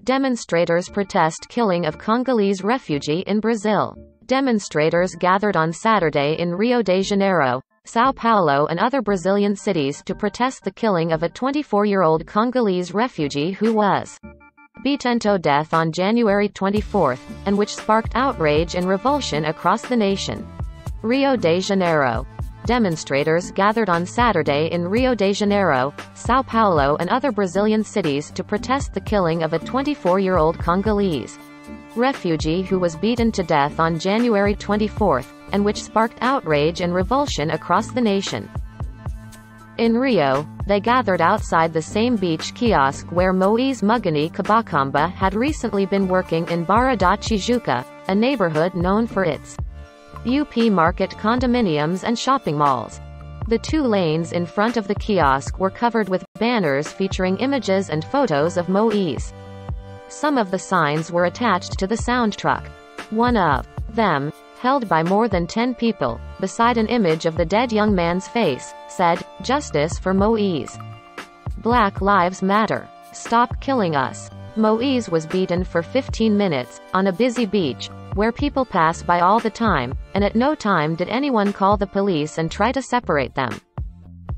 Demonstrators protest killing of Congolese refugee in Brazil. Demonstrators gathered on Saturday in Rio de Janeiro, São Paulo and other Brazilian cities to protest the killing of a 24-year-old Congolese refugee who was beaten to death on January 24, and which sparked outrage and revulsion across the nation. Rio de Janeiro. Demonstrators gathered on Saturday in Rio de Janeiro, São Paulo and other Brazilian cities to protest the killing of a 24-year-old Congolese refugee who was beaten to death on January 24, and which sparked outrage and revulsion across the nation. In Rio, they gathered outside the same beach kiosk where Moise Mugani Kabakamba had recently been working in Barra da Tijuca, a neighborhood known for its UP Market condominiums and shopping malls. The 2 lanes in front of the kiosk were covered with banners featuring images and photos of Moise. Some of the signs were attached to the sound truck. One of them, held by more than 10 people, beside an image of the dead young man's face, said, "Justice for Moise. Black Lives Matter. Stop killing us." Moise was beaten for 15 minutes, on a busy beach, where people pass by all the time, and at no time did anyone call the police and try to separate them,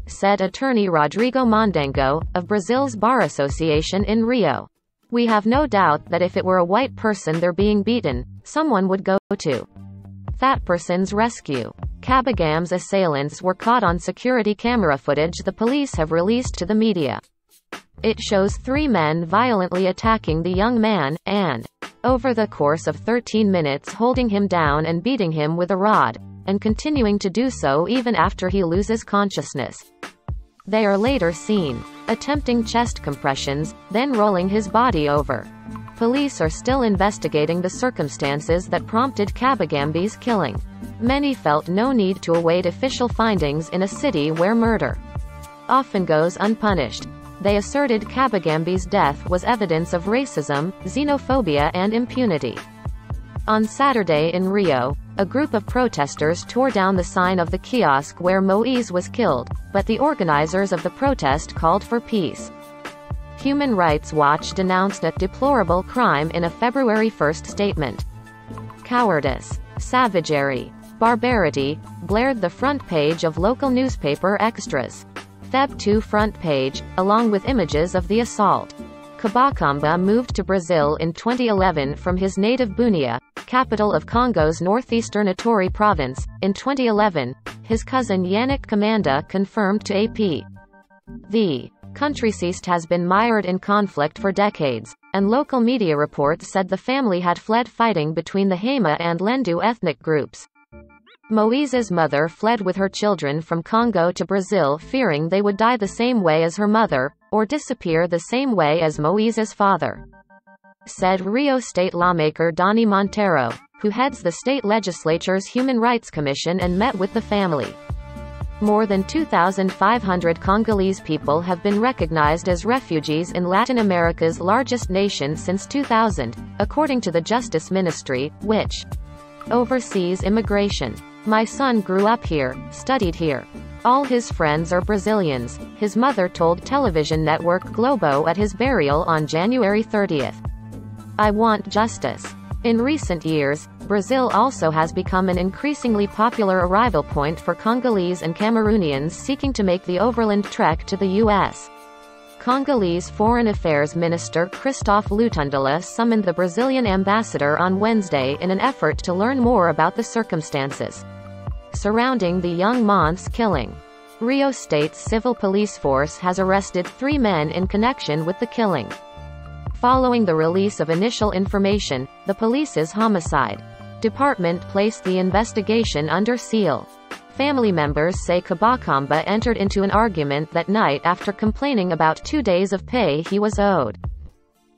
said attorney Rodrigo Mondango, of Brazil's Bar Association in Rio. "We have no doubt that if it were a white person they're being beaten, someone would go to that person's rescue." Kabagam's assailants were caught on security camera footage the police have released to the media. It shows 3 men violently attacking the young man, and, over the course of 13 minutes holding him down and beating him with a rod, and continuing to do so even after he loses consciousness. They are later seen attempting chest compressions, then rolling his body over. Police are still investigating the circumstances that prompted Kabagambi's killing. Many felt no need to await official findings in a city where murder often goes unpunished. They asserted Kabagambi's death was evidence of racism, xenophobia and impunity. On Saturday in Rio, a group of protesters tore down the sign of the kiosk where Moise was killed, but the organizers of the protest called for peace. Human Rights Watch denounced a deplorable crime in a February 1 statement. "Cowardice, savagery, barbarity," blared the front page of local newspaper Extras. Feb 2 front page, along with images of the assault. Kabakamba moved to Brazil in 2011 from his native Bunia, capital of Congo's northeastern Ituri province. In 2011, his cousin Yannick Kamanda confirmed to AP. The country-seat has been mired in conflict for decades, and local media reports said the family had fled fighting between the Hema and Lendu ethnic groups. Moise's mother fled with her children from Congo to Brazil fearing they would die the same way as her mother, or disappear the same way as Moise's father, said Rio State lawmaker Dani Monteiro, who heads the state legislature's Human Rights Commission and met with the family. More than 2,500 Congolese people have been recognized as refugees in Latin America's largest nation since 2000, according to the Justice Ministry, which oversees immigration. "My son grew up here, studied here. All his friends are Brazilians," his mother told television network Globo at his burial on January 30. "I want justice." In recent years, Brazil also has become an increasingly popular arrival point for Congolese and Cameroonians seeking to make the overland trek to the U.S. Congolese Foreign Affairs Minister Christophe Lutundula summoned the Brazilian ambassador on Wednesday in an effort to learn more about the circumstances surrounding the young man's killing. Rio State's civil police force has arrested 3 men in connection with the killing. Following the release of initial information, the police's homicide department placed the investigation under seal. Family members say Kabakamba entered into an argument that night after complaining about 2 days of pay he was owed.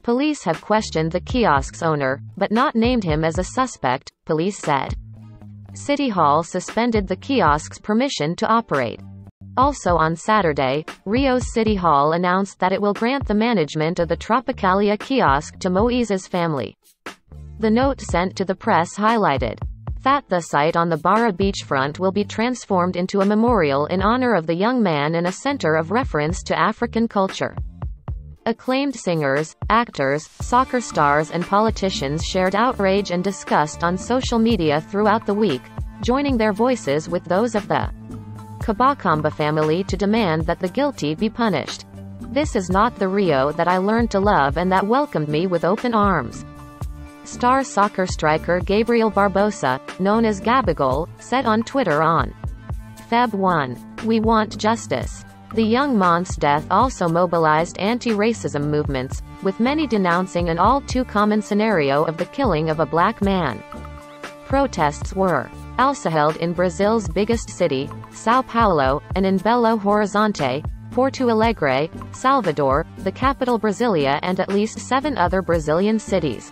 Police have questioned the kiosk's owner, but not named him as a suspect, police said. City Hall suspended the kiosk's permission to operate. Also on Saturday, Rio's City Hall announced that it will grant the management of the Tropicalia kiosk to Moise's family. The note sent to the press highlighted that the site on the Barra beachfront will be transformed into a memorial in honor of the young man and a center of reference to African culture. Acclaimed singers, actors, soccer stars and politicians shared outrage and disgust on social media throughout the week, joining their voices with those of the Kabakamba family to demand that the guilty be punished. This is not the Rio that I learned to love and that welcomed me with open arms. Star soccer striker Gabriel Barbosa, known as Gabigol, said on Twitter on Feb 1, "We want justice." The young man's death also mobilized anti-racism movements, with many denouncing an all-too-common scenario of the killing of a black man. Protests were also held in Brazil's biggest city, São Paulo, and in Belo Horizonte, Porto Alegre, Salvador, the capital Brasilia, and at least 7 other Brazilian cities.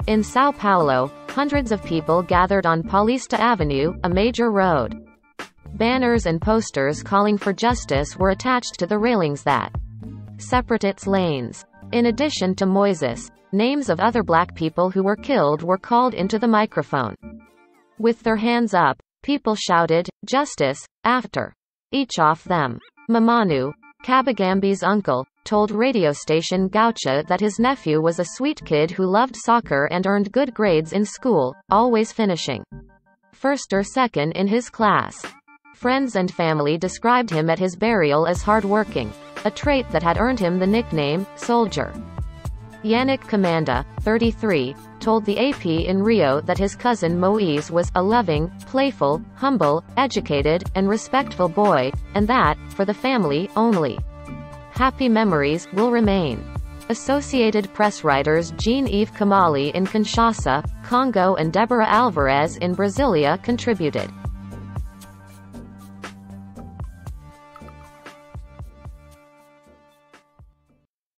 In São Paulo, hundreds of people gathered on Paulista Avenue, a major road. Banners and posters calling for justice were attached to the railings that separate its lanes. In addition to Moises, names of other black people who were killed were called into the microphone. With their hands up, people shouted, "Justice," after each of them. Mamanu, Kabagambi's uncle, told radio station Gaucha that his nephew was a sweet kid who loved soccer and earned good grades in school, always finishing first or second in his class. Friends and family described him at his burial as hardworking, a trait that had earned him the nickname, Soldier. Yannick Commanda, 33, told the AP in Rio that his cousin Moise was a loving, playful, humble, educated, and respectful boy, and that, for the family, only happy memories will remain. Associated Press writers Jean-Yves Kamali in Kinshasa, Congo and Deborah Alvarez in Brasilia contributed